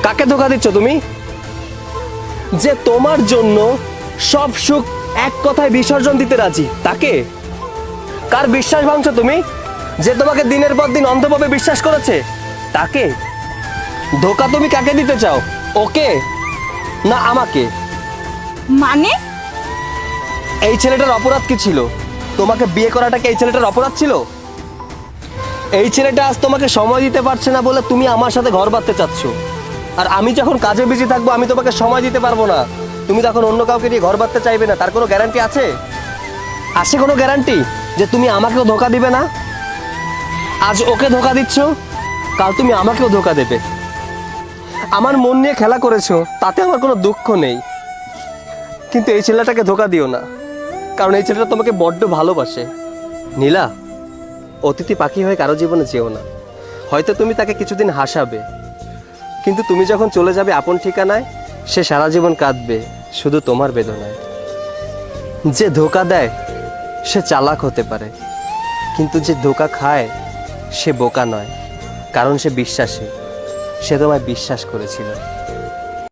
কাকে ধোকা দিচ্ছ তুমি? যে তোমার জন্য সব সুখ এক কথায় বিসর্জন দিতে রাজি, তাকে? কার বিশ্বাস ভাঙছো তুমি? যে তোমাকে দিনের পর দিন অন্ধভাবে বিশ্বাস করেছে, তাকে? ধোকা তুমি কাকে দিতে চাও, ওকে না আমাকে? মানে? এই ছেলেটার অপরাধ কি ছিল? তোমাকে বিয়ে করাটা কি এই ছেলেটার অপরাধ ছিল? এই ছেলেটা আজ তোমাকে সময় দিতে পারছে না বলে তুমি আমার সাথে ঘর বাঁধতে চাচ্ছ, আর আমি যখন কাজে বিজি থাকবো আমি তোমাকে সময় দিতে পারবো না, তুমি তখন অন্য কাউকে নিয়ে ঘর বাঁধতে চাইবে না। তার কোনো গ্যারান্টি আছে? আছে কোনো গ্যারান্টি যে তুমি আমাকেও ধোকা দিবে না? আজ ওকে ধোকা দিচ্ছ, কাল তুমি আমাকেও ধোকা দেবে। আমার মন নিয়ে খেলা করেছো, তাতে আমার কোনো দুঃখ নেই, কিন্তু এই ছেলেটাকে ধোকা দিও না, কারণ এই ছেলেটা তোমাকে বড্ড ভালোবাসে। নীলা, অতিথি পাখি হয়ে কারো জীবনে যেও না। হয়তো তুমি তাকে কিছুদিন হাসাবে, কিন্তু তুমি যখন চলে যাবে আপন ঠিকানায়, সে সারা জীবন কাঁদবে শুধু তোমার বেদনায়। যে ধোকা দেয় সে চালাক হতে পারে, কিন্তু যে ধোকা খায় সে বোকা নয়, কারণ সে বিশ্বাসী। সে তোমায় বিশ্বাস করেছিল।